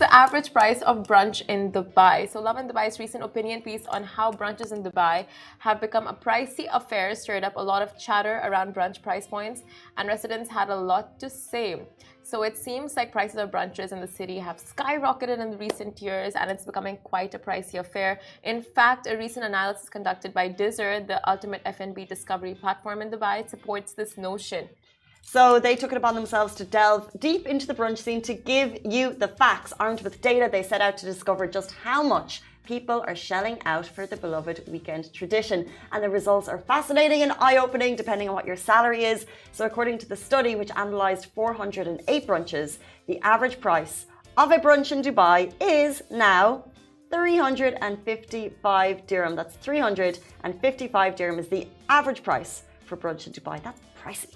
The average price of brunch in Dubai. So Lovin Dubai's recent opinion piece on how brunches in Dubai have become a pricey affair stirred up a lot of chatter around brunch price points, and residents had a lot to say. So it seems like prices of brunches in the city have skyrocketed in the recent years, and it's becoming quite a pricey affair. In fact, a recent analysis conducted by Dizzer, the ultimate F&B discovery platform in Dubai, supports this notion. So they took it upon themselves to delve deep into the brunch scene to give you the facts. Armed with data, they set out to discover just how much people are shelling out for the beloved weekend tradition. And the results are fascinating and eye-opening depending on what your salary is. So according to the study, which analysed 408 brunches, the average price of a brunch in Dubai is now 355 dirham. That's 355 dirham is the average price for brunch in Dubai. That's pricey.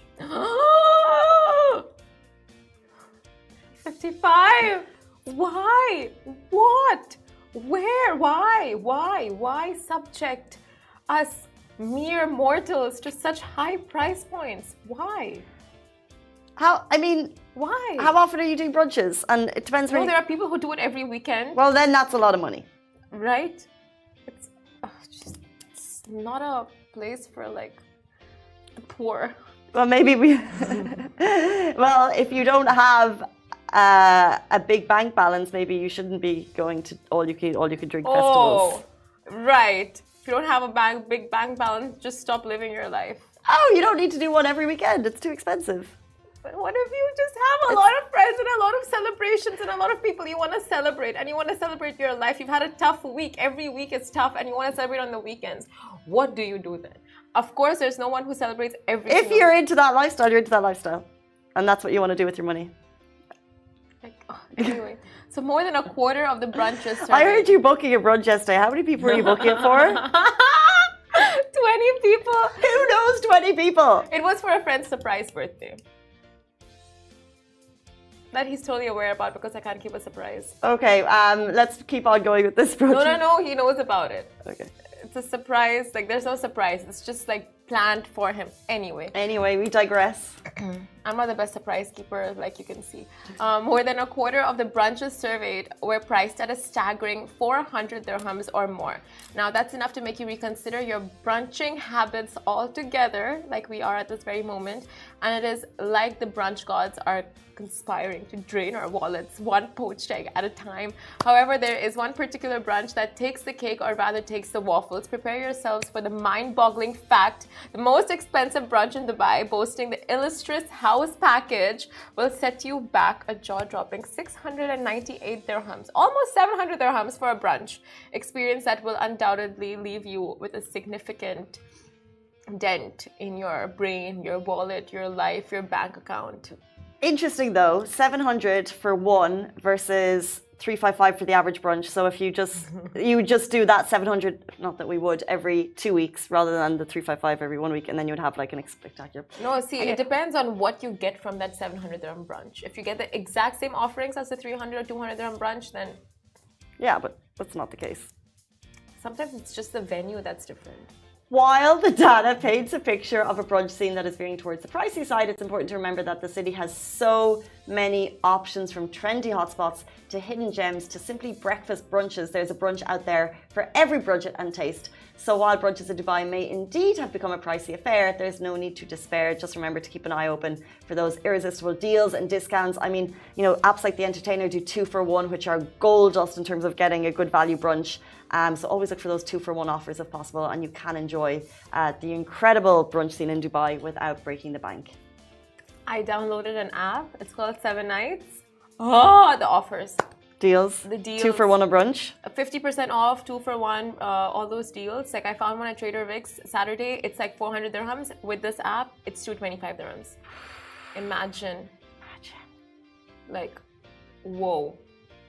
55? Why? What? Where? Why subject us mere mortals to such high price points? Why? Why? How often are you doing brunches? And it depends. No, there are people who do it every weekend. Well, then that's a lot of money. Right? It's not a place for like the poor. Well, maybe we. Well, if you don't have a big bank balance, maybe you shouldn't be going to all you can drink festivals. Oh, right. If you don't have a big bank balance, just stop living your life. Oh, you don't need to do one every weekend. It's too expensive. But what if you just have a lot of friends and a lot of celebrations and a lot of people you want to celebrate, and you want to celebrate your life? You've had a tough week. Every week is tough, and you want to celebrate on the weekends. What do you do then? Of course, there's no one who celebrates every If you're into that lifestyle, you're into that lifestyle. And that's what you want to do with your money. Anyway, so more than a quarter of the brunches surveyed. I heard you booking a brunch yesterday. How many people were you booking it for? 20 people. Who knows 20 people? It was for a friend's surprise birthday. That he's totally aware about because I can't keep a surprise. Okay, let's keep on going with this brunch. No, he knows about it. Okay. It's a surprise. Like, there's no surprise. It's just like planned for him. Anyway, we digress. I'm not the best surprise keeper, like you can see. More than a quarter of the brunches surveyed were priced at a staggering 400 dirhams or more. Now, that's enough to make you reconsider your brunching habits altogether, like we are at this very moment. And it is like the brunch gods are conspiring to drain our wallets one poached egg at a time. However, there is one particular brunch that takes the cake, or rather takes the waffles. Prepare yourselves for the mind-boggling fact: the most expensive brunch in Dubai, boasting the illustrious house package, will set you back a jaw-dropping 698 dirhams, almost 700 dirhams for a brunch experience that will undoubtedly leave you with a significant dent in your brain, your wallet, your life, your bank account. Interesting though, 700 for one versus 355 for the average brunch. So if you just do that 700, not that we would, every 2 weeks rather than the 355 every 1 week, and then you would have like an spectacular. No, see, it depends on what you get from that 700 dirham brunch. If you get the exact same offerings as the 300 or 200 dirham brunch, then yeah, but that's not the case. Sometimes it's just the venue that's different. While the data paints a picture of a brunch scene that is veering towards the pricey side, it's important to remember that the city has so many options, from trendy hotspots to hidden gems to simply breakfast brunches. There's a brunch out there for every budget and taste. So while brunches in Dubai may indeed have become a pricey affair, there's no need to despair. Just remember to keep an eye open for those irresistible deals and discounts. I mean, you know, apps like The Entertainer do 2 for 1, which are gold dust in terms of getting a good value brunch. So always look for those 2 for 1 offers if possible, and you can enjoy the incredible brunch scene in Dubai without breaking the bank. I downloaded an app. It's called 7 Nights. Oh, the offers. Deals. The deals. 2 for 1 a brunch. 50% off, 2 for 1, all those deals. Like I found one at Trader Vic's Saturday. It's like 400 dirhams. With this app, it's 225 dirhams. Imagine. Like, whoa.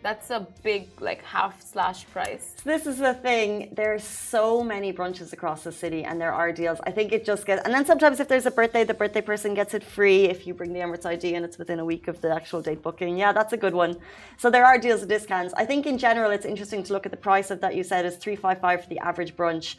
That's a big, like, half/slash price. This is the thing. There's so many brunches across the city, and there are deals. I think it just gets... And then sometimes if there's a birthday, the birthday person gets it free if you bring the Emirates ID and it's within a week of the actual date booking. Yeah, that's a good one. So there are deals and discounts. I think in general, it's interesting to look at the price of that you said is $355 for the average brunch.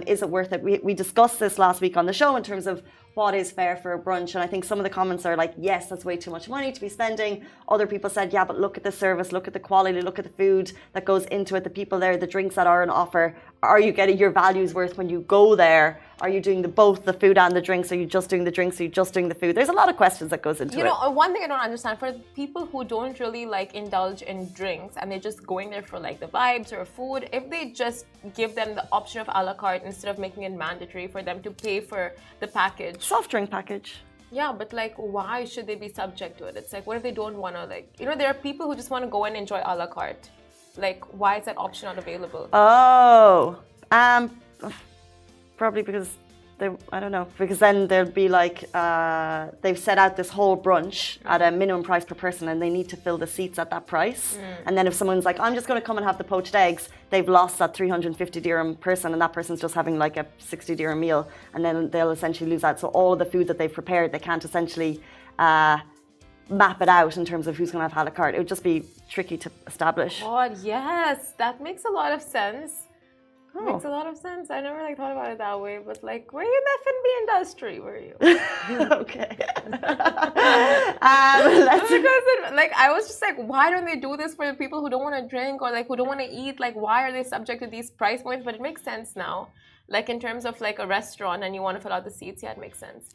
Is it worth it? We discussed this last week on the show in terms of what is fair for a brunch. And I think some of the comments are like, yes, that's way too much money to be spending. Other people said, yeah, but look at the service, look at the quality, look at the food that goes into it, the people there, the drinks that are on offer. Are you getting your value's worth when you go there? Are you doing both the food and the drinks? Are you just doing the drinks? Are you just doing the food? There's a lot of questions that goes into it. You know, one thing I don't understand, for people who don't really like indulge in drinks and they're just going there for like the vibes or food, if they just give them the option of a la carte instead of making it mandatory for them to pay for the package. Soft drink package. Yeah, but like, why should they be subject to it? It's like, what if they don't want to, like, you know, there are people who just want to go and enjoy a la carte. Like, why is that option not available? Oh, probably because I don't know, because then there'll be like, they've set out this whole brunch at a minimum price per person and they need to fill the seats at that price. And then if someone's like, I'm just going to come and have the poached eggs, they've lost that 350 dirham person and that person's just having like a 60 dirham meal, and then they'll essentially lose out. So all of the food that they've prepared, they can't essentially map it out in terms of who's going to have a la carte. It would just be tricky to establish. God, yes, that makes a lot of sense. Oh. Makes a lot of sense. I never like thought about it that way, but like, were you in the F&B industry? Were you? Okay. Because like, I was just like, why don't they do this for the people who don't want to drink or like who don't want to eat? Like, why are they subject to these price points? But it makes sense now. Like in terms of like a restaurant and you want to fill out the seats, yeah, it makes sense.